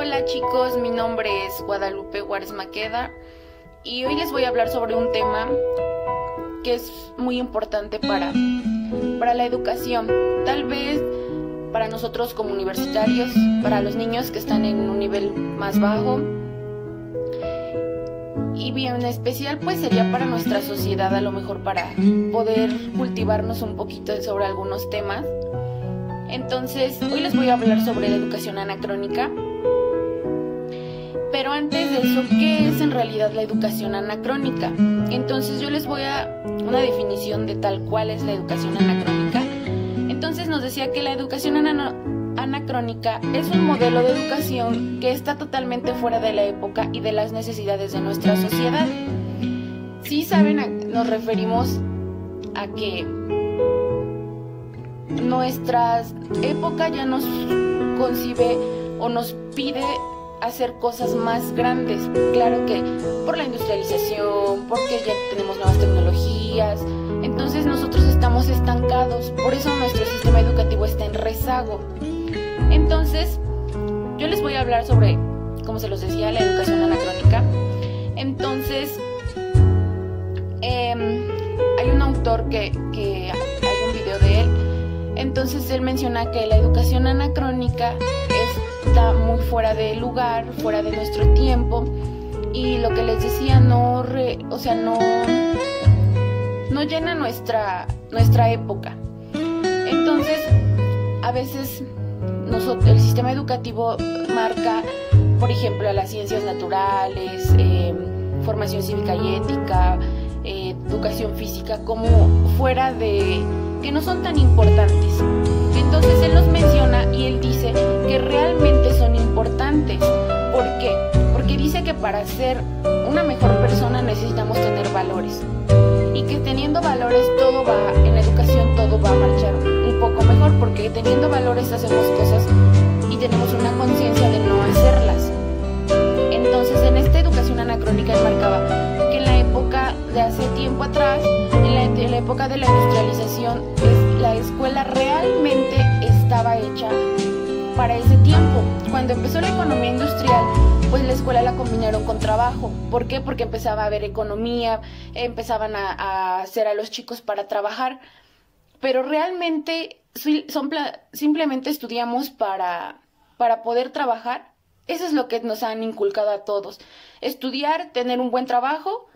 Hola chicos, mi nombre es Guadalupe Juárez Maqueda y hoy les voy a hablar sobre un tema que es muy importante para la educación. Tal vez para nosotros como universitarios, para los niños que están en un nivel más bajo y bien en especial pues sería para nuestra sociedad, a lo mejor para poder cultivarnos un poquito sobre algunos temas. Entonces, hoy les voy a hablar sobre la educación anacrónica. Pero antes de eso, ¿qué es en realidad la educación anacrónica? Entonces yo les voy a una definición de tal cual es la educación anacrónica. Entonces nos decía que la educación anacrónica es un modelo de educación que está totalmente fuera de la época y de las necesidades de nuestra sociedad. Sí saben, nos referimos a que nuestra época ya nos concibe o nos pide hacer cosas más grandes. Claro que por la industrialización, porque ya tenemos nuevas tecnologías, entonces nosotros estamos estancados, por eso nuestro sistema educativo está en rezago. Entonces, yo les voy a hablar sobre, como se los decía, la educación anacrónica. Entonces, hay un autor que hay un video de él. Entonces él menciona que la educación anacrónica está muy fuera de lugar, fuera de nuestro tiempo, y lo que les decía no llena nuestra época. Entonces a veces el sistema educativo marca, por ejemplo, a las ciencias naturales, formación cívica y ética, educación física, como fuera de que no son tan importantes. Entonces él los menciona y él dice que realmente son importantes. ¿Por qué? Porque dice que para ser una mejor persona necesitamos tener valores, y que teniendo valores en la educación todo va a marchar un poco mejor, porque teniendo valores hacemos cosas y tenemos una conciencia de no hacerlas. Entonces en esta educación anacrónica él marcaba que en la época de hace tiempo atrás, en la época de la industrialización, la escuela realmente estaba hecha para ese tiempo. Cuando empezó la economía industrial, pues la escuela la combinaron con trabajo. ¿Por qué? Porque empezaba a haber economía, empezaban a hacer a los chicos para trabajar, pero realmente simplemente estudiamos para poder trabajar. Eso es lo que nos han inculcado a todos: estudiar, tener un buen trabajo,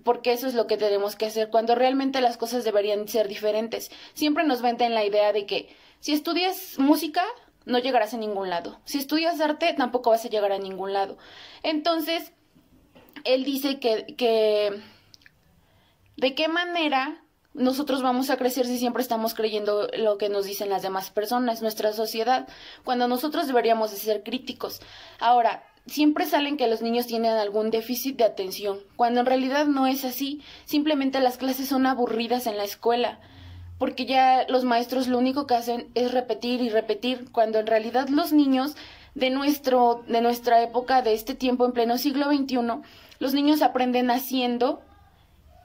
porque eso es lo que tenemos que hacer, cuando realmente las cosas deberían ser diferentes. Siempre nos venden la idea de que si estudias música no llegarás a ningún lado, si estudias arte tampoco vas a llegar a ningún lado. Entonces él dice que de qué manera nosotros vamos a crecer si siempre estamos creyendo lo que nos dicen las demás personas, nuestra sociedad, cuando nosotros deberíamos de ser críticos. Ahora, siempre salen que los niños tienen algún déficit de atención, cuando en realidad no es así. Simplemente las clases son aburridas en la escuela, porque ya los maestros lo único que hacen es repetir y repetir, cuando en realidad los niños de nuestra época, de este tiempo en pleno siglo XXI, los niños aprenden haciendo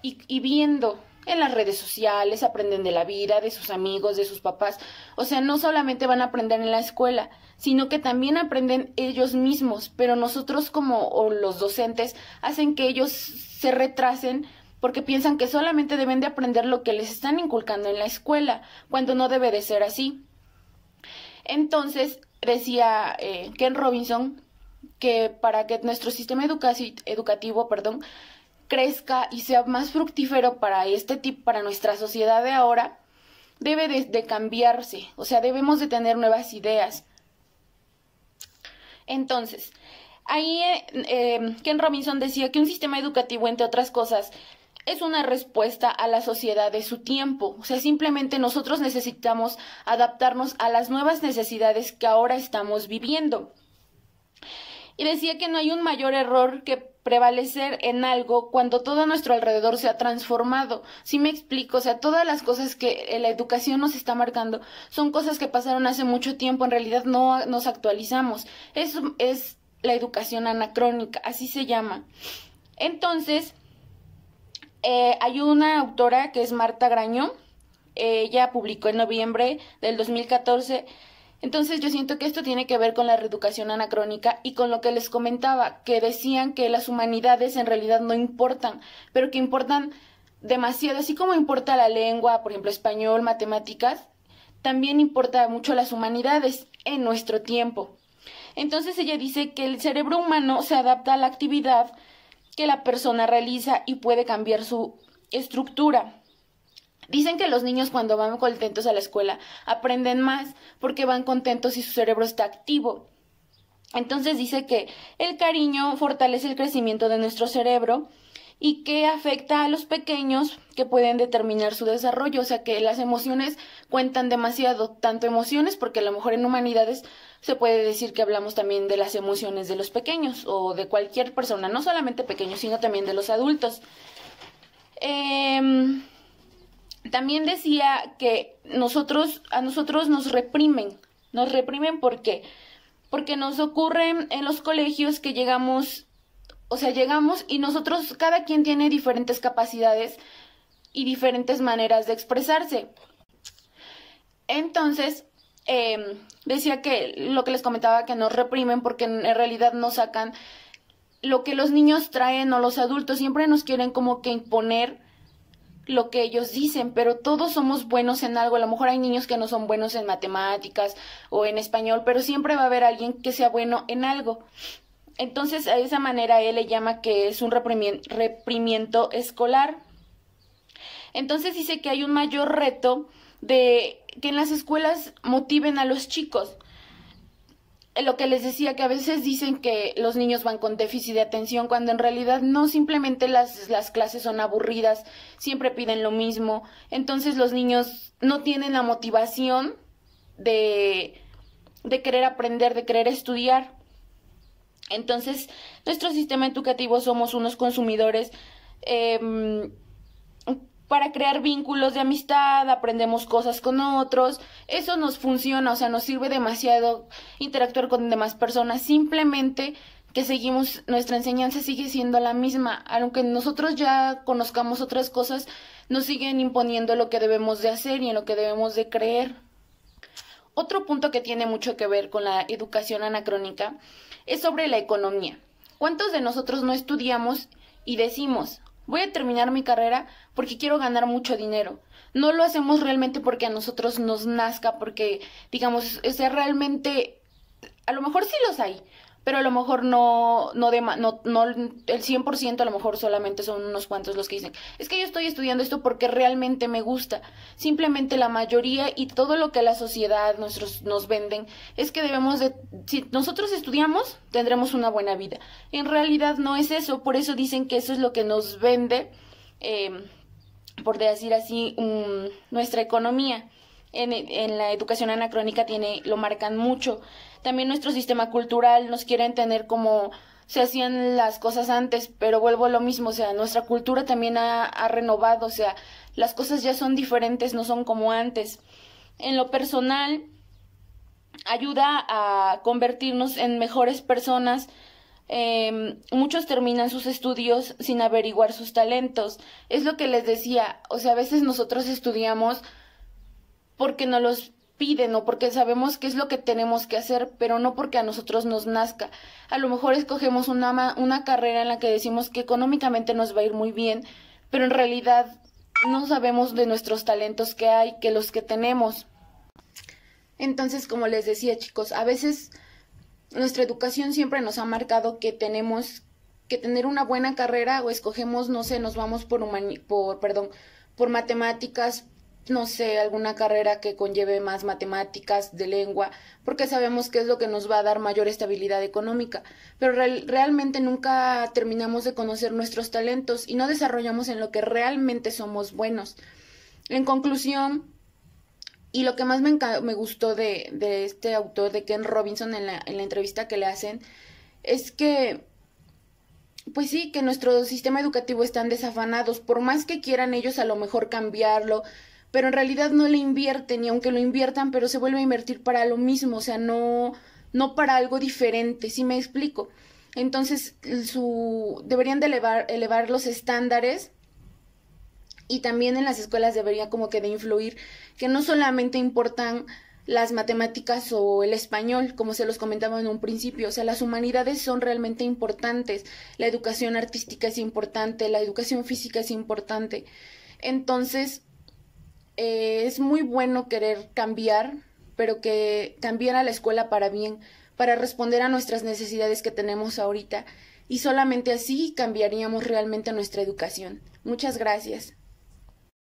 y viendo. En las redes sociales aprenden de la vida, de sus amigos, de sus papás. O sea, no solamente van a aprender en la escuela, sino que también aprenden ellos mismos. Pero nosotros o los docentes hacen que ellos se retrasen porque piensan que solamente deben de aprender lo que les están inculcando en la escuela, cuando no debe de ser así. Entonces, decía Ken Robinson que para que nuestro sistema educativo crezca y sea más fructífero para nuestra sociedad de ahora, debe de cambiarse. O sea, debemos de tener nuevas ideas. Entonces, ahí Ken Robinson decía que un sistema educativo, entre otras cosas, es una respuesta a la sociedad de su tiempo. O sea, simplemente nosotros necesitamos adaptarnos a las nuevas necesidades que ahora estamos viviendo. Y decía que no hay un mayor error que prevalecer en algo cuando todo a nuestro alrededor se ha transformado. ¿Sí me explico? O sea, todas las cosas que la educación nos está marcando son cosas que pasaron hace mucho tiempo, en realidad no nos actualizamos. Eso es la educación anacrónica, así se llama. Entonces, hay una autora que es Marta Grañó. Ella publicó en noviembre del 2014 Entonces yo siento que esto tiene que ver con la reeducación anacrónica y con lo que les comentaba, que decían que las humanidades en realidad no importan, pero que importan demasiado, así como importa la lengua, por ejemplo, español, matemáticas, también importa mucho las humanidades en nuestro tiempo. Entonces ella dice que el cerebro humano se adapta a la actividad que la persona realiza y puede cambiar su estructura. Dicen que los niños cuando van contentos a la escuela aprenden más porque van contentos y su cerebro está activo. Entonces dice que el cariño fortalece el crecimiento de nuestro cerebro y que afecta a los pequeños que pueden determinar su desarrollo. O sea que las emociones cuentan demasiado, tanto emociones porque a lo mejor en humanidades se puede decir que hablamos también de las emociones de los pequeños o de cualquier persona, no solamente pequeños, sino también de los adultos. También decía que a nosotros nos reprimen ¿por qué? Porque nos ocurre en los colegios que llegamos y nosotros, cada quien tiene diferentes capacidades y diferentes maneras de expresarse. Entonces, decía que lo que les comentaba, que nos reprimen porque en realidad no sacan lo que los niños traen o los adultos, siempre nos quieren como que imponer lo que ellos dicen, pero todos somos buenos en algo. A lo mejor hay niños que no son buenos en matemáticas o en español, pero siempre va a haber alguien que sea bueno en algo. Entonces, a esa manera él le llama que es un reprimiento escolar. Entonces dice que hay un mayor reto de que en las escuelas motiven a los chicos. Lo que les decía, que a veces dicen que los niños van con déficit de atención, cuando en realidad no, simplemente las clases son aburridas, siempre piden lo mismo. Entonces los niños no tienen la motivación de querer aprender, de querer estudiar. Entonces, nuestro sistema educativo somos unos consumidores para crear vínculos de amistad, aprendemos cosas con otros, eso nos funciona, o sea, nos sirve demasiado interactuar con demás personas, simplemente que seguimos, nuestra enseñanza sigue siendo la misma, aunque nosotros ya conozcamos otras cosas, nos siguen imponiendo lo que debemos de hacer y en lo que debemos de creer. Otro punto que tiene mucho que ver con la educación anacrónica es sobre la economía. ¿Cuántos de nosotros no estudiamos y decimos, voy a terminar mi carrera porque quiero ganar mucho dinero? No lo hacemos realmente porque a nosotros nos nazca, porque, digamos, o sea, realmente, a lo mejor sí los hay, pero a lo mejor no el 100%, a lo mejor solamente son unos cuantos los que dicen, es que yo estoy estudiando esto porque realmente me gusta. Simplemente la mayoría y todo lo que la sociedad nos venden es que debemos de, si nosotros estudiamos, tendremos una buena vida. En realidad no es eso, por eso dicen que eso es lo que nos vende, por decir así, nuestra economía. En la educación anacrónica lo marcan mucho. También nuestro sistema cultural nos quieren tener como se hacían las cosas antes, pero vuelvo a lo mismo, o sea, nuestra cultura también ha renovado, o sea, las cosas ya son diferentes, no son como antes. En lo personal, ayuda a convertirnos en mejores personas. Muchos terminan sus estudios sin averiguar sus talentos. Es lo que les decía, o sea, a veces nosotros estudiamos porque nos los piden o porque sabemos qué es lo que tenemos que hacer, pero no porque a nosotros nos nazca. A lo mejor escogemos una carrera en la que decimos que económicamente nos va a ir muy bien, pero en realidad no sabemos de nuestros talentos que hay, que los que tenemos. Entonces, como les decía, chicos, a veces nuestra educación siempre nos ha marcado que tenemos que tener una buena carrera o escogemos, no sé, nos vamos por matemáticas, no sé, alguna carrera que conlleve más matemáticas, de lengua, porque sabemos que es lo que nos va a dar mayor estabilidad económica, pero realmente nunca terminamos de conocer nuestros talentos y no desarrollamos en lo que realmente somos buenos. En conclusión, y lo que más me gustó de este autor, de Ken Robinson, en la entrevista que le hacen, es que, pues sí, que nuestro sistema educativo están desafanados, por más que quieran ellos a lo mejor cambiarlo, pero en realidad no le invierten, y aunque lo inviertan, pero se vuelve a invertir para lo mismo, o sea, no para algo diferente, ¿sí me explico? Entonces, deberían de elevar los estándares, y también en las escuelas debería como que de influir que no solamente importan las matemáticas o el español, como se los comentaba en un principio. O sea, las humanidades son realmente importantes, la educación artística es importante, la educación física es importante. Entonces, es muy bueno querer cambiar, pero que cambiar a la escuela para bien, para responder a nuestras necesidades que tenemos ahorita, y solamente así cambiaríamos realmente nuestra educación. Muchas gracias.